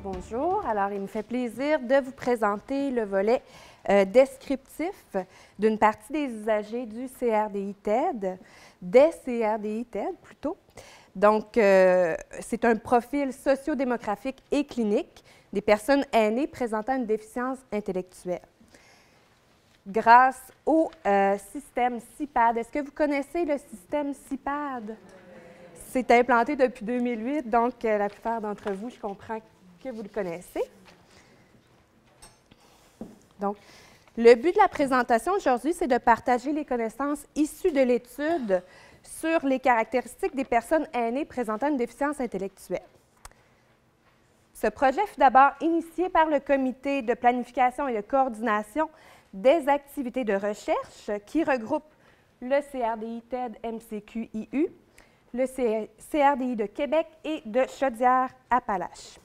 Bonjour. Alors, il me fait plaisir de vous présenter le volet descriptif d'une partie des usagers du CRDI-TED, des CRDI-TED plutôt. Donc, c'est un profil sociodémographique et clinique des personnes aînées présentant une déficience intellectuelle. Grâce au système CIPAD. Est-ce que vous connaissez le système CIPAD? C'est implanté depuis 2008, donc la plupart d'entre vous, je comprends que vous le connaissez. Donc, le but de la présentation aujourd'hui, c'est de partager les connaissances issues de l'étude sur les caractéristiques des personnes aînées présentant une déficience intellectuelle. Ce projet fut d'abord initié par le Comité de planification et de coordination des activités de recherche qui regroupe le CRDI-TED-MCQ-IU, le CRDI de Québec et de Chaudière-Appalaches.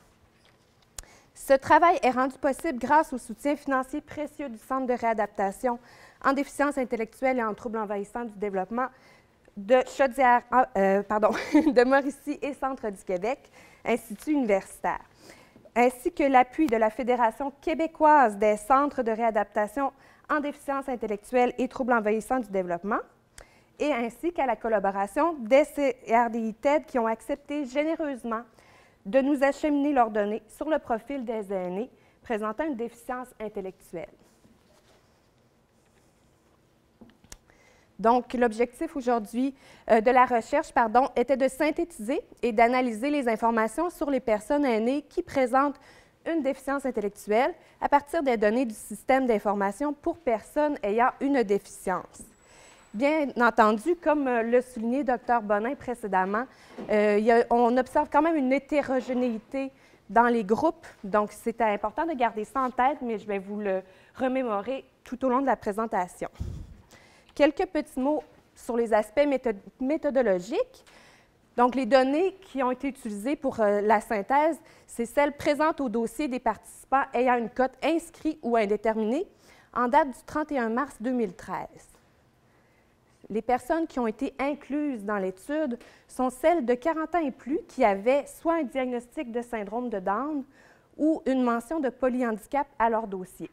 Ce travail est rendu possible grâce au soutien financier précieux du Centre de réadaptation en déficience intellectuelle et en troubles envahissants du développement de de Mauricie et Centre du Québec, Institut universitaire, ainsi que l'appui de la Fédération québécoise des centres de réadaptation en déficience intellectuelle et troubles envahissants du développement, et ainsi qu'à la collaboration des CRDI-TED qui ont accepté généreusement de nous acheminer leurs données sur le profil des aînés présentant une déficience intellectuelle. Donc, l'objectif aujourd'hui de la recherche, était de synthétiser et d'analyser les informations sur les personnes aînées qui présentent une déficience intellectuelle à partir des données du système d'information pour personnes ayant une déficience. Bien entendu, comme l'a souligné Dr. Bonin précédemment, on observe quand même une hétérogénéité dans les groupes, donc c'est important de garder ça en tête, mais je vais vous le remémorer tout au long de la présentation. Quelques petits mots sur les aspects méthodologiques. Donc, les données qui ont été utilisées pour la synthèse, c'est celles présentes au dossier des participants ayant une cote inscrite ou indéterminée en date du 31 mars 2013. Les personnes qui ont été incluses dans l'étude sont celles de 40 ans et plus qui avaient soit un diagnostic de syndrome de Down ou une mention de polyhandicap à leur dossier.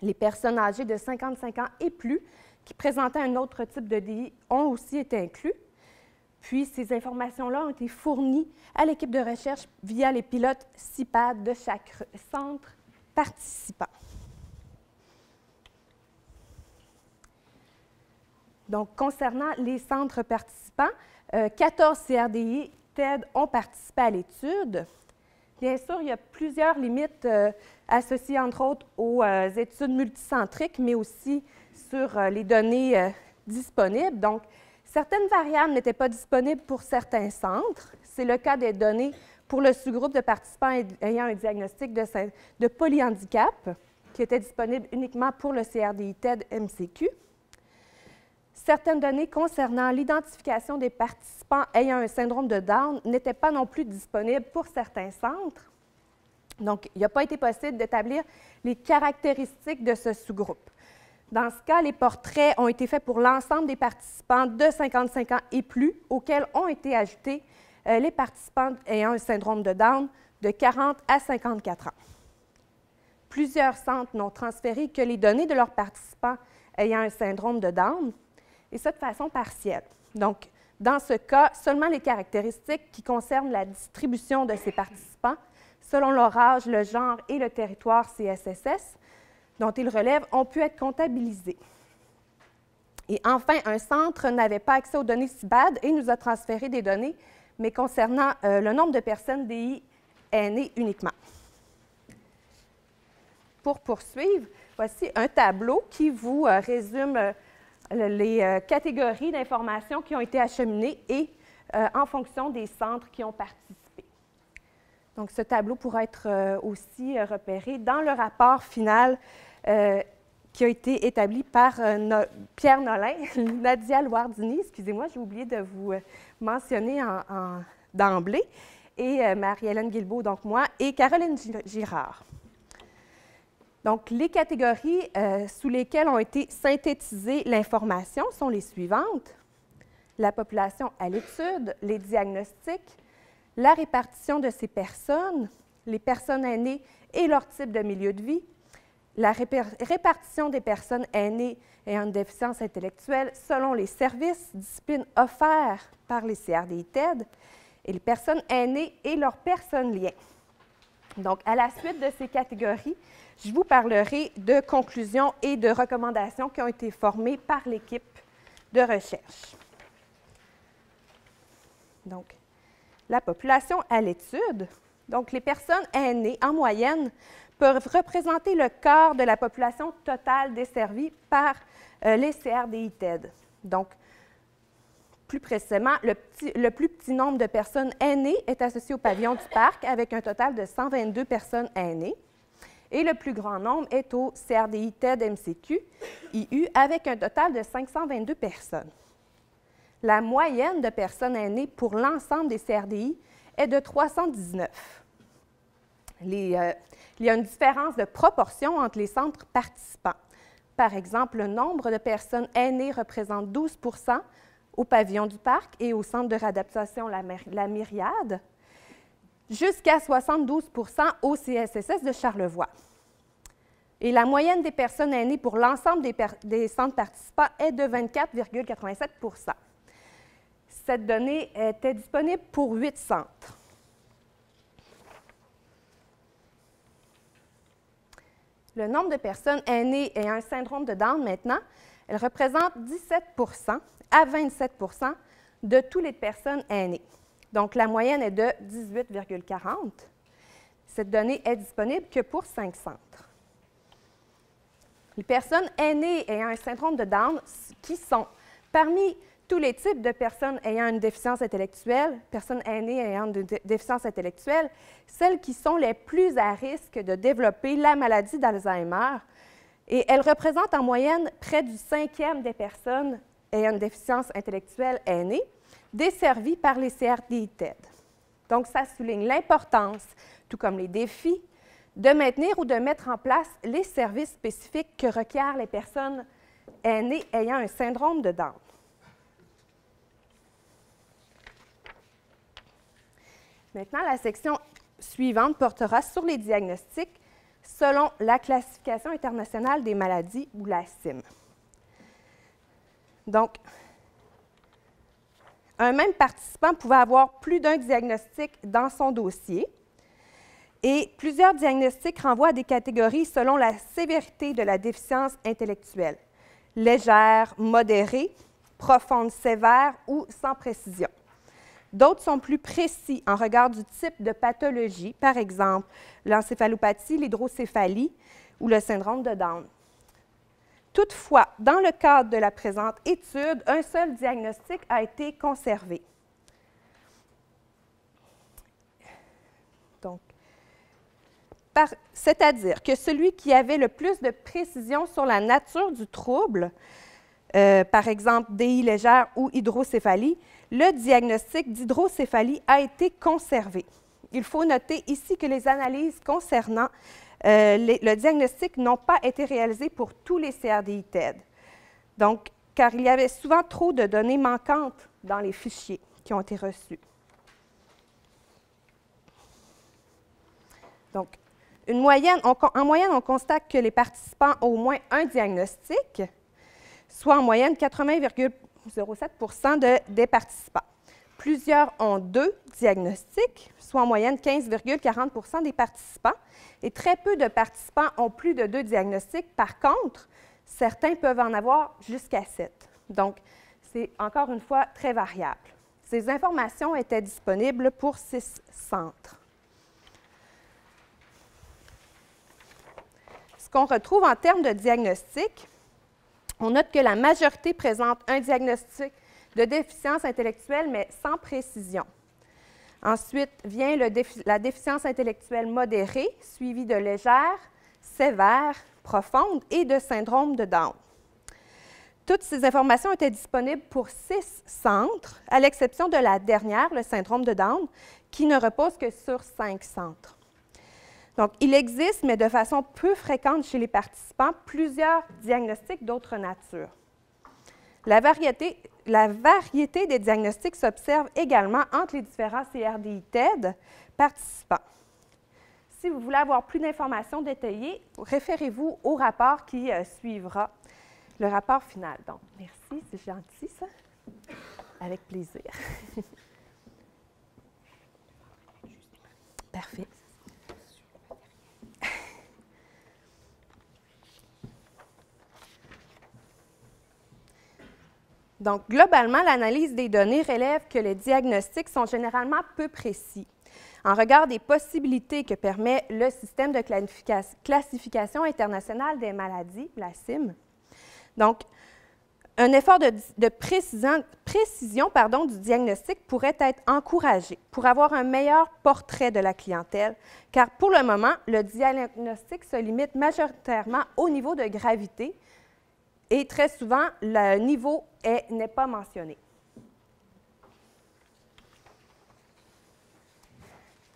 Les personnes âgées de 55 ans et plus qui présentaient un autre type de DI ont aussi été inclus. Puis, ces informations-là ont été fournies à l'équipe de recherche via les pilotes CIPAD de chaque centre participant. Donc, concernant les centres participants, 14 CRDI TED ont participé à l'étude. Bien sûr, il y a plusieurs limites associées, entre autres, aux études multicentriques, mais aussi sur les données disponibles. Donc, certaines variables n'étaient pas disponibles pour certains centres. C'est le cas des données pour le sous-groupe de participants ayant un diagnostic de polyhandicap, qui était disponible uniquement pour le CRDI-TED-MCQ. Certaines données concernant l'identification des participants ayant un syndrome de Down n'étaient pas non plus disponibles pour certains centres. Donc, il n'a pas été possible d'établir les caractéristiques de ce sous-groupe. Dans ce cas, les portraits ont été faits pour l'ensemble des participants de 55 ans et plus, auxquels ont été ajoutés les participants ayant un syndrome de Down de 40 à 54 ans. Plusieurs centres n'ont transféré que les données de leurs participants ayant un syndrome de Down, et ça de façon partielle. Donc, dans ce cas, seulement les caractéristiques qui concernent la distribution de ces participants, selon leur âge, le genre et le territoire CSSS, dont ils relèvent, ont pu être comptabilisés. Et enfin, un centre n'avait pas accès aux données CIPAD et nous a transféré des données, mais concernant le nombre de personnes DI aînées uniquement. Pour poursuivre, voici un tableau qui vous résume les catégories d'informations qui ont été acheminées et en fonction des centres qui ont participé. Donc, ce tableau pourra être aussi repéré dans le rapport final qui a été établi par Pierre Nolin, Nadia Louardini, excusez-moi, j'ai oublié de vous mentionner d'emblée, et Marie-Hélène Guilbeault, donc moi, et Caroline Girard. Donc, les catégories sous lesquelles ont été synthétisées l'information sont les suivantes: la population à l'étude, les diagnostics, la répartition de ces personnes, les personnes aînées et leur type de milieu de vie, la répartition des personnes aînées ayant une déficience intellectuelle selon les services, disciplines offerts par les CRDI-TED, et les personnes aînées et leurs personnes liées. Donc, à la suite de ces catégories, je vous parlerai de conclusions et de recommandations qui ont été formées par l'équipe de recherche. Donc, la population à l'étude. Donc, les personnes aînées, en moyenne, peuvent représenter le quart de la population totale desservie par les CRDI-TED. Donc, plus précisément, le plus petit nombre de personnes aînées est associé au pavillon du parc avec un total de 122 personnes aînées. Et le plus grand nombre est au CRDI-TED-MCQ-IU avec un total de 522 personnes. La moyenne de personnes aînées pour l'ensemble des CRDI est de 319. Il y a une différence de proportion entre les centres participants. Par exemple, le nombre de personnes aînées représente 12 % au pavillon du parc et au centre de réadaptation La Myriade, jusqu'à 72 % au CSSS de Charlevoix. Et la moyenne des personnes aînées pour l'ensemble des centres participants est de 24,87 %. Cette donnée était disponible pour 8 centres. Le nombre de personnes aînées ayant un syndrome de Down, maintenant, elle représente 17 % à 27 % de toutes les personnes aînées. Donc, la moyenne est de 18,40. Cette donnée est disponible que pour 5 centres. Les personnes aînées ayant un syndrome de Down, qui sont parmi tous les types de personnes ayant une déficience intellectuelle, personnes aînées ayant une déficience intellectuelle, celles qui sont les plus à risque de développer la maladie d'Alzheimer. Et elles représentent en moyenne près du 5e des personnes ayant une déficience intellectuelle aînée, desservies par les CRDI-TED. Donc, ça souligne l'importance, tout comme les défis, de maintenir ou de mettre en place les services spécifiques que requièrent les personnes aînées ayant un syndrome de Down. Maintenant, la section suivante portera sur les diagnostics selon la Classification internationale des maladies, ou la CIM. Donc, un même participant pouvait avoir plus d'un diagnostic dans son dossier et plusieurs diagnostics renvoient à des catégories selon la sévérité de la déficience intellectuelle, légère, modérée, profonde, sévère ou sans précision. D'autres sont plus précis en regard du type de pathologie, par exemple l'encéphalopathie, l'hydrocéphalie ou le syndrome de Down. Toutefois, dans le cadre de la présente étude, un seul diagnostic a été conservé. Donc, c'est-à-dire que celui qui avait le plus de précision sur la nature du trouble, par exemple DI légère ou hydrocéphalie, le diagnostic d'hydrocéphalie a été conservé. Il faut noter ici que les analyses concernant le diagnostic n'ont pas été réalisées pour tous les CRDI-TED, donc, car il y avait souvent trop de données manquantes dans les fichiers qui ont été reçus. Donc, en moyenne, on constate que les participants ont au moins un diagnostic, soit en moyenne 80,07 % des participants. Plusieurs ont 2 diagnostics, soit en moyenne 15,40 % des participants, et très peu de participants ont plus de 2 diagnostics. Par contre, certains peuvent en avoir jusqu'à 7. Donc, c'est encore une fois très variable. Ces informations étaient disponibles pour 6 centres. Ce qu'on retrouve en termes de diagnostic, on note que la majorité présente un diagnostic de déficience intellectuelle, mais sans précision. Ensuite vient la déficience intellectuelle modérée, suivie de légère, sévère, profonde et de syndrome de Down. Toutes ces informations étaient disponibles pour 6 centres, à l'exception de la dernière, le syndrome de Down, qui ne repose que sur 5 centres. Donc, il existe, mais de façon peu fréquente chez les participants, plusieurs diagnostics d'autre nature. La variété des diagnostics s'observe également entre les différents CRDI-TED participants. si vous voulez avoir plus d'informations détaillées, référez-vous au rapport qui suivra, le rapport final. Donc, merci, c'est gentil ça. Avec plaisir. Parfait. Donc, globalement, l'analyse des données relève que les diagnostics sont généralement peu précis. En regard des possibilités que permet le système de classification internationale des maladies, la CIM. Donc, un effort de précision du diagnostic pourrait être encouragé pour avoir un meilleur portrait de la clientèle, car pour le moment, le diagnostic se limite majoritairement au niveau de gravité et très souvent, le niveau n'est pas mentionné.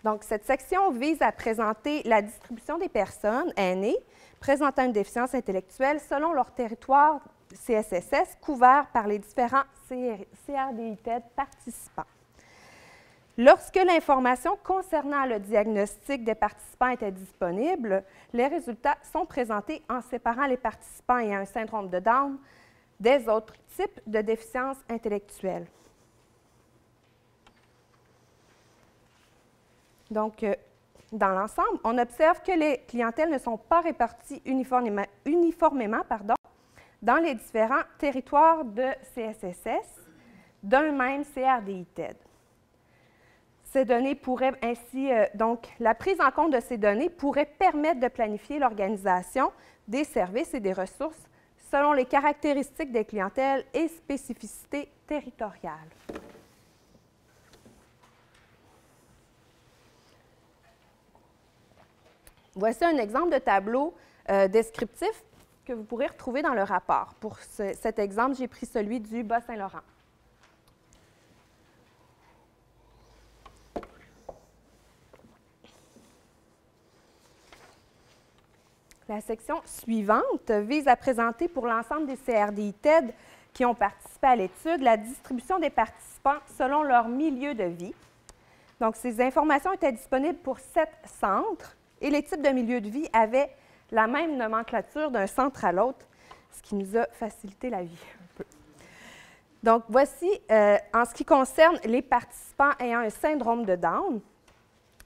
Donc, cette section vise à présenter la distribution des personnes aînées présentant une déficience intellectuelle selon leur territoire CSSS couvert par les différents CRDI-TED participants. Lorsque l'information concernant le diagnostic des participants était disponible, les résultats sont présentés en séparant les participants ayant un syndrome de Down des autres types de déficiences intellectuelles. Donc, dans l'ensemble, on observe que les clientèles ne sont pas réparties uniformément dans les différents territoires de CSSS d'un même CRDI-TED. Ces données pourraient ainsi, donc, la prise en compte de ces données pourrait permettre de planifier l'organisation des services et des ressources selon les caractéristiques des clientèles et spécificités territoriales. Voici un exemple de tableau descriptif que vous pourrez retrouver dans le rapport. Pour cet exemple, j'ai pris celui du Bas-Saint-Laurent. La section suivante vise à présenter pour l'ensemble des CRDI-TED qui ont participé à l'étude la distribution des participants selon leur milieu de vie. Donc, ces informations étaient disponibles pour 7 centres et les types de milieux de vie avaient la même nomenclature d'un centre à l'autre, ce qui nous a facilité la vie un peu. Donc, voici, en ce qui concerne les participants ayant un syndrome de Down,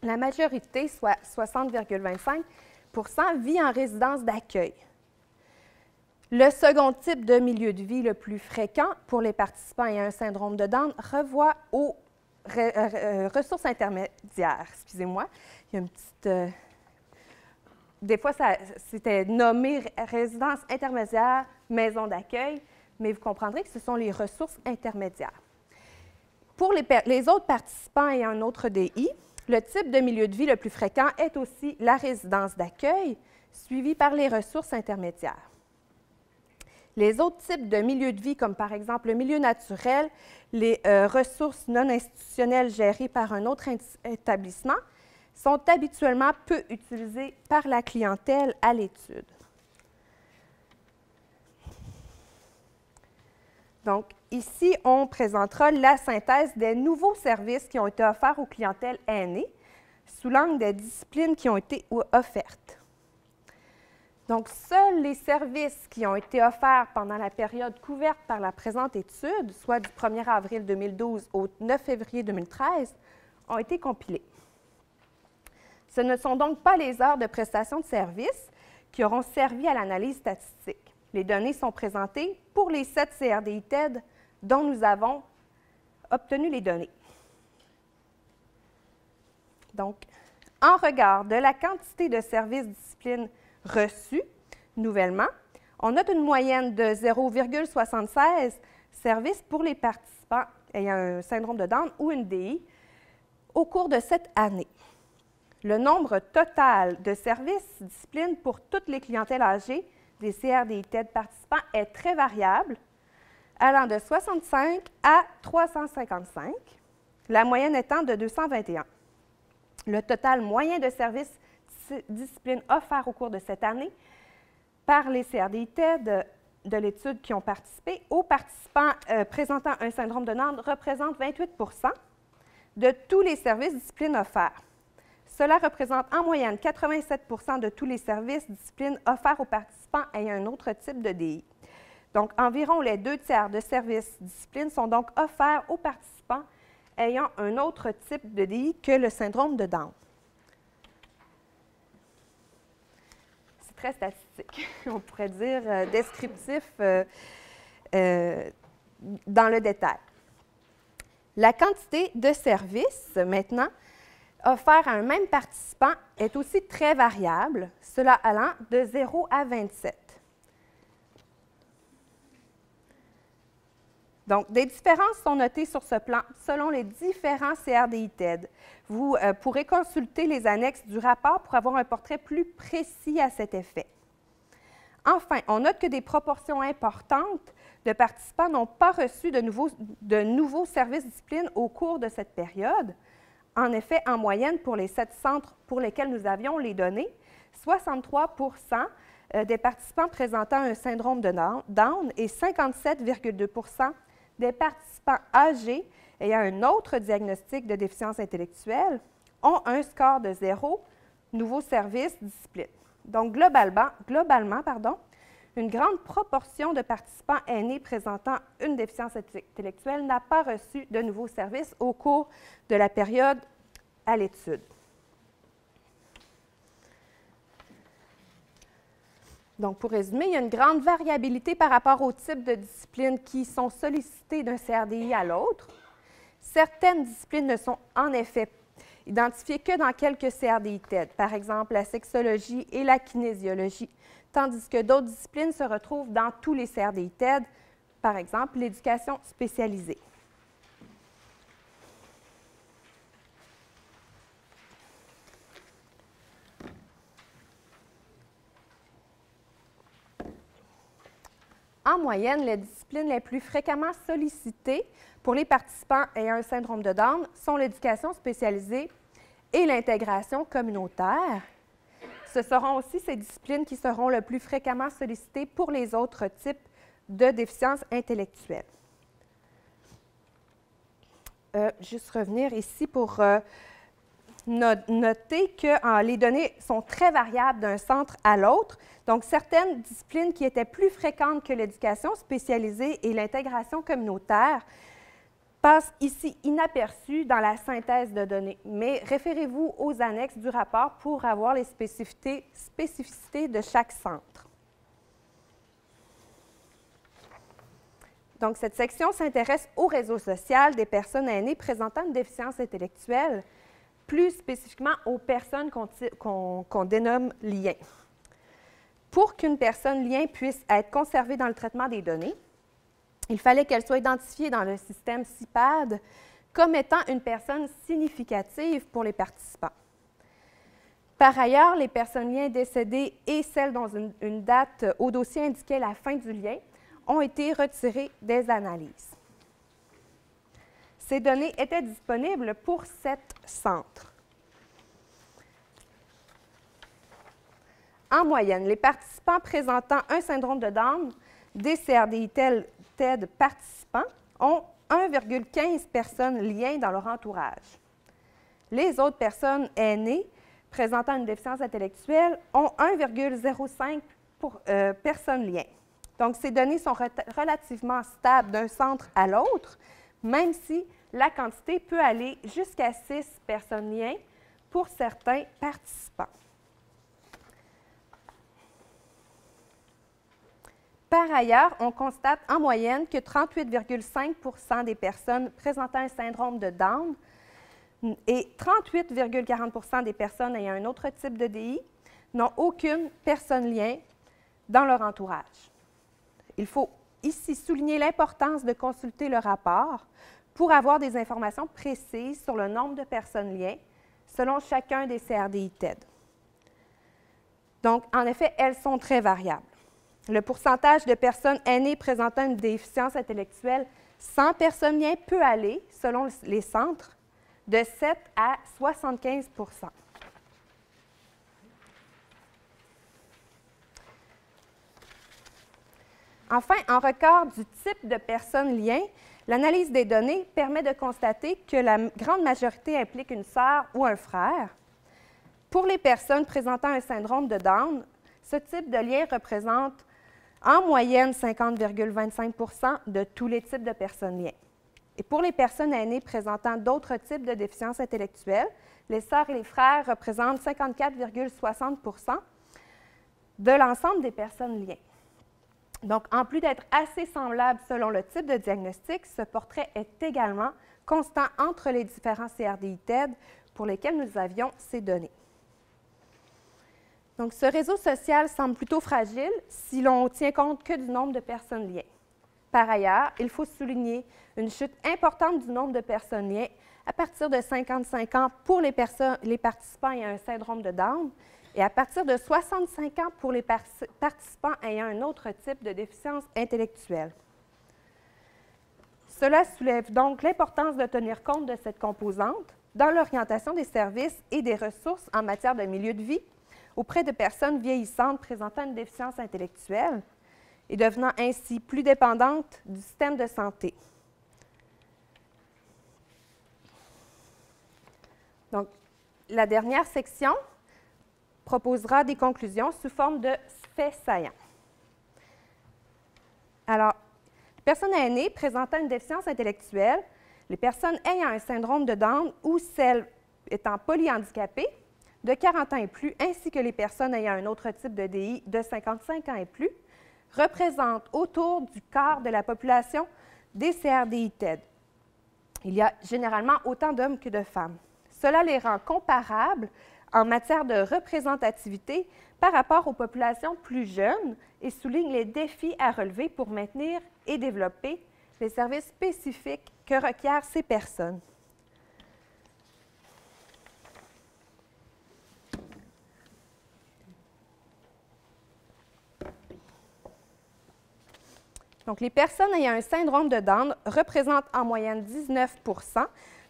la majorité, soit 60,25 %, vit en résidence d'accueil. Le second type de milieu de vie le plus fréquent pour les participants ayant un syndrome de Down renvoie aux ressources intermédiaires. Excusez-moi, il y a une petite... des fois, c'était nommé résidence intermédiaire, maison d'accueil, mais vous comprendrez que ce sont les ressources intermédiaires. Pour les autres participants ayant un autre DI, le type de milieu de vie le plus fréquent est aussi la résidence d'accueil, suivi par les ressources intermédiaires. Les autres types de milieux de vie, comme par exemple le milieu naturel, les ressources non institutionnelles gérées par un autre établissement, sont habituellement peu utilisés par la clientèle à l'étude. Donc, ici, on présentera la synthèse des nouveaux services qui ont été offerts aux clientèles aînées sous l'angle des disciplines qui ont été offertes. Donc, seuls les services qui ont été offerts pendant la période couverte par la présente étude, soit du 1er avril 2012 au 9 février 2013, ont été compilés. Ce ne sont donc pas les heures de prestation de services qui auront servi à l'analyse statistique. Les données sont présentées pour les 7 CRDI-TED dont nous avons obtenu les données. Donc, en regard de la quantité de services disciplines reçus nouvellement, on note une moyenne de 0,76 services pour les participants ayant un syndrome de Down ou une DI au cours de cette année. Le nombre total de services disciplines pour toutes les clientèles âgées des CRDI-TED participants est très variable, allant de 65 à 355, la moyenne étant de 221. Le total moyen de services disciplines offerts au cours de cette année par les CRDI-TED de l'étude qui ont participé aux participants présentant un syndrome de Down représente 28 % de tous les services disciplines offerts. Cela représente en moyenne 87 de tous les services disciplines offerts aux participants ayant un autre type de DI. Donc, environ les 2/3 de services disciplines sont donc offerts aux participants ayant un autre type de DI que le syndrome de Down. C'est très statistique, on pourrait dire descriptif dans le détail. La quantité de services, maintenant, offerts à un même participant est aussi très variable, cela allant de 0 à 27. Donc, des différences sont notées sur ce plan selon les différents CRDI-TED. Vous pourrez consulter les annexes du rapport pour avoir un portrait plus précis à cet effet. Enfin, on note que des proportions importantes de participants n'ont pas reçu de nouveaux services disciplines au cours de cette période. En effet, en moyenne, pour les 7 centres pour lesquels nous avions les données, 63 des participants présentant un syndrome de Down et 57,2 des participants âgés ayant un autre diagnostic de déficience intellectuelle ont un score de 0, nouveau service discipline. Donc, globalement, une grande proportion de participants aînés présentant une déficience intellectuelle n'a pas reçu de nouveaux services au cours de la période à l'étude. Donc, pour résumer, il y a une grande variabilité par rapport aux types de disciplines qui sont sollicitées d'un CRDI à l'autre. Certaines disciplines ne sont en effet identifiées que dans quelques CRDI-TED, par exemple la sexologie et la kinésiologie, tandis que d'autres disciplines se retrouvent dans tous les CRDI-TED, par exemple l'éducation spécialisée. En moyenne, les disciplines les plus fréquemment sollicitées pour les participants ayant un syndrome de Down sont l'éducation spécialisée et l'intégration communautaire. Ce seront aussi ces disciplines qui seront le plus fréquemment sollicitées pour les autres types de déficiences intellectuelles. Juste revenir ici pour noter que les données sont très variables d'un centre à l'autre. Donc, certaines disciplines qui étaient plus fréquentes que l'éducation spécialisée et l'intégration communautaire passent ici inaperçues dans la synthèse de données. Mais référez-vous aux annexes du rapport pour avoir les spécificités de chaque centre. Donc, cette section s'intéresse au réseau social des personnes aînées présentant une déficience intellectuelle, plus spécifiquement aux personnes qu'on dénomme liens. Pour qu'une personne lien puisse être conservée dans le traitement des données, il fallait qu'elle soit identifiée dans le système CIPAD comme étant une personne significative pour les participants. Par ailleurs, les personnes liens décédées et celles dont une date au dossier indiquait la fin du lien ont été retirées des analyses. Ces données étaient disponibles pour 7 centres. En moyenne, les participants présentant un syndrome de Down des CRDI-TED participants ont 1,15 personnes liens dans leur entourage. Les autres personnes aînées présentant une déficience intellectuelle ont 1,05 personnes liens. Donc, ces données sont relativement stables d'un centre à l'autre, même si la quantité peut aller jusqu'à 6 personnes liens pour certains participants. Par ailleurs, on constate en moyenne que 38,5 des personnes présentant un syndrome de Down et 38,40 des personnes ayant un autre type de DI n'ont aucune personne lien dans leur entourage. Il faut ici souligner l'importance de consulter le rapport pour avoir des informations précises sur le nombre de personnes liens selon chacun des CRDI-TED. Donc, en effet, elles sont très variables. Le pourcentage de personnes aînées présentant une déficience intellectuelle sans personne lien peut aller, selon les centres, de 7 à 75 %. Enfin, en regard du type de personnes lien, l'analyse des données permet de constater que la grande majorité implique une sœur ou un frère. Pour les personnes présentant un syndrome de Down, ce type de lien représente en moyenne 50,25 % de tous les types de personnes liens. Et pour les personnes aînées présentant d'autres types de déficiences intellectuelles, les sœurs et les frères représentent 54,60 % de l'ensemble des personnes liens. Donc, en plus d'être assez semblable selon le type de diagnostic, ce portrait est également constant entre les différents CRDI-TED pour lesquels nous avions ces données. Donc, ce réseau social semble plutôt fragile si l'on tient compte que du nombre de personnes liens. Par ailleurs, il faut souligner une chute importante du nombre de personnes liens à partir de 55 ans pour les participants ayant un syndrome de Down et à partir de 65 ans pour les participants ayant un autre type de déficience intellectuelle. Cela soulève donc l'importance de tenir compte de cette composante dans l'orientation des services et des ressources en matière de milieu de vie auprès de personnes vieillissantes présentant une déficience intellectuelle et devenant ainsi plus dépendantes du système de santé. Donc, la dernière section proposera des conclusions sous forme de faits saillants. Alors, les personnes aînées présentant une déficience intellectuelle, les personnes ayant un syndrome de Down ou celles étant polyhandicapées de 40 ans et plus, ainsi que les personnes ayant un autre type de DI de 55 ans et plus, représentent autour du quart de la population des CRDI-TED. Il y a généralement autant d'hommes que de femmes. Cela les rend comparables en matière de représentativité par rapport aux populations plus jeunes et souligne les défis à relever pour maintenir et développer les services spécifiques que requièrent ces personnes. Donc, les personnes ayant un syndrome de Down représentent en moyenne 19 %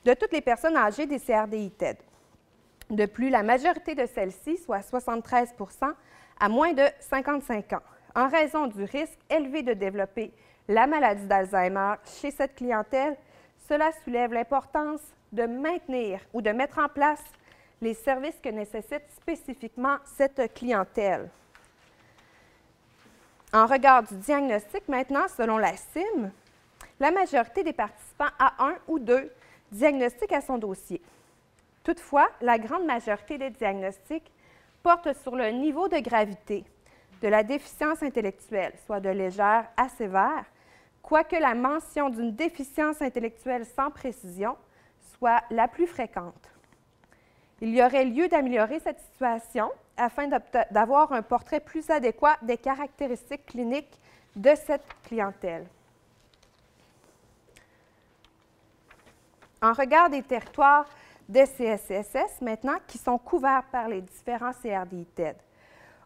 de toutes les personnes âgées des CRDI-TED. De plus, la majorité de celles-ci, soit 73 %, a moins de 55 ans, en raison du risque élevé de développer la maladie d'Alzheimer chez cette clientèle. Cela soulève l'importance de maintenir ou de mettre en place les services que nécessite spécifiquement cette clientèle. En regard du diagnostic, maintenant, selon la CIM, la majorité des participants a un ou deux diagnostics à son dossier. Toutefois, la grande majorité des diagnostics portent sur le niveau de gravité de la déficience intellectuelle, soit de légère à sévère, quoique la mention d'une déficience intellectuelle sans précision soit la plus fréquente. Il y aurait lieu d'améliorer cette situation afin d'avoir un portrait plus adéquat des caractéristiques cliniques de cette clientèle. En regard des territoires des CSCSS, maintenant, qui sont couverts par les différents CRDI-TED,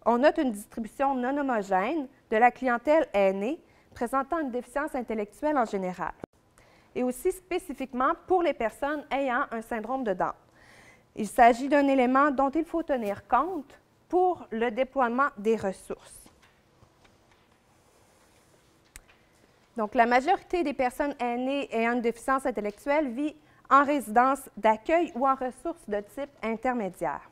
on note une distribution non homogène de la clientèle aînée présentant une déficience intellectuelle en général, et aussi spécifiquement pour les personnes ayant un syndrome de Down. Il s'agit d'un élément dont il faut tenir compte pour le déploiement des ressources. Donc, la majorité des personnes aînées ayant une déficience intellectuelle vit en résidence d'accueil ou en ressources de type intermédiaire.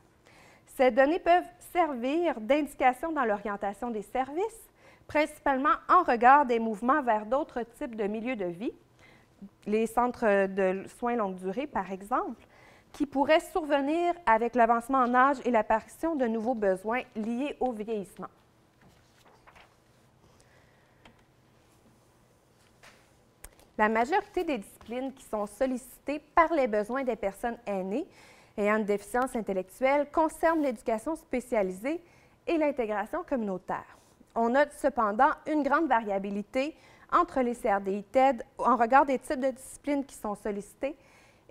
Ces données peuvent servir d'indication dans l'orientation des services, principalement en regard des mouvements vers d'autres types de milieux de vie, les centres de soins longue durée, par exemple, qui pourraient survenir avec l'avancement en âge et l'apparition de nouveaux besoins liés au vieillissement. La majorité des disciplines qui sont sollicitées par les besoins des personnes aînées ayant une déficience intellectuelle concernent l'éducation spécialisée et l'intégration communautaire. On note cependant une grande variabilité entre les CRDI-TED en regard des types de disciplines qui sont sollicitées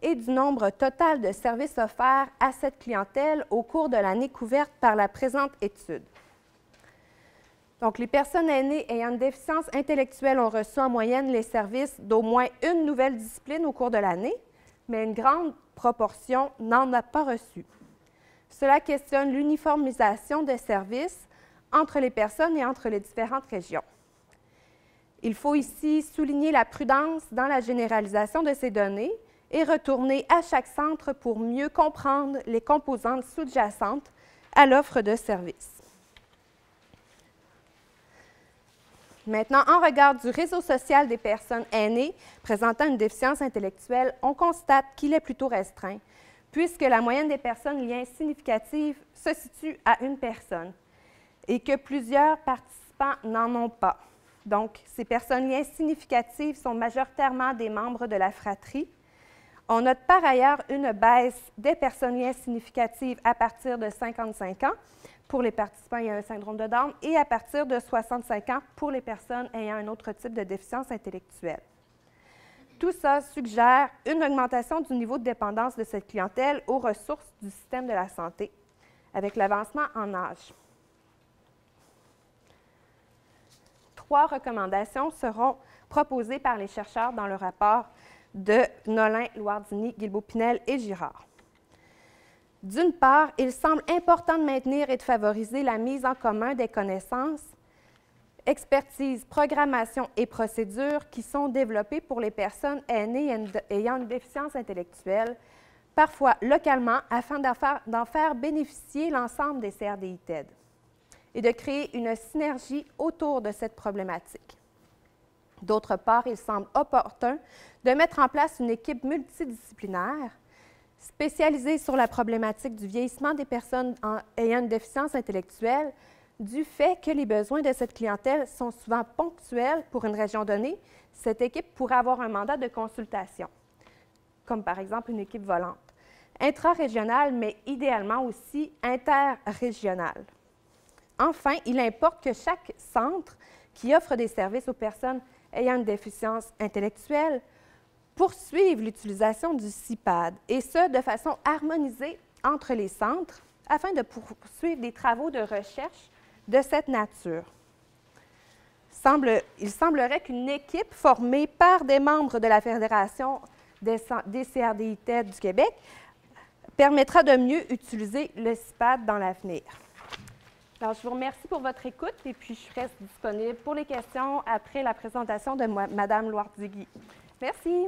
et du nombre total de services offerts à cette clientèle au cours de l'année couverte par la présente étude. Donc, les personnes aînées ayant une déficience intellectuelle ont reçu en moyenne les services d'au moins une nouvelle discipline au cours de l'année, mais une grande proportion n'en a pas reçu. Cela questionne l'uniformisation des services entre les personnes et entre les différentes régions. Il faut ici souligner la prudence dans la généralisation de ces données et retourner à chaque centre pour mieux comprendre les composantes sous-jacentes à l'offre de services. Maintenant, en regard du réseau social des personnes aînées présentant une déficience intellectuelle, on constate qu'il est plutôt restreint, puisque la moyenne des personnes liens significatives se situe à une personne et que plusieurs participants n'en ont pas. Donc, ces personnes liens significatives sont majoritairement des membres de la fratrie. On note par ailleurs une baisse des personnes liens significatives à partir de 55 ans pour les participants ayant un syndrome de Down et à partir de 65 ans pour les personnes ayant un autre type de déficience intellectuelle. Tout ça suggère une augmentation du niveau de dépendance de cette clientèle aux ressources du système de la santé avec l'avancement en âge. 3 recommandations seront proposées par les chercheurs dans le rapport de Nolin, Louardini, Guilbeault-Pinel et Girard. D'une part, il semble important de maintenir et de favoriser la mise en commun des connaissances, expertise, programmation et procédures qui sont développées pour les personnes aînées ayant une déficience intellectuelle, parfois localement, afin d'en faire bénéficier l'ensemble des CRDI-TED et de créer une synergie autour de cette problématique. D'autre part, il semble opportun de mettre en place une équipe multidisciplinaire spécialisée sur la problématique du vieillissement des personnes ayant une déficience intellectuelle, du fait que les besoins de cette clientèle sont souvent ponctuels pour une région donnée. Cette équipe pourrait avoir un mandat de consultation, comme par exemple une équipe volante, intra-régionale, mais idéalement aussi interrégionale. Enfin, il importe que chaque centre qui offre des services aux personnes ayant une déficience intellectuelle poursuive l'utilisation du CIPAD, et ce, de façon harmonisée entre les centres, afin de poursuivre des travaux de recherche de cette nature. Il semblerait qu'une équipe formée par des membres de la Fédération des CRDI-TED du Québec permettra de mieux utiliser le CIPAD dans l'avenir. Alors, je vous remercie pour votre écoute et puis je reste disponible pour les questions après la présentation de Mme Louardini. Merci.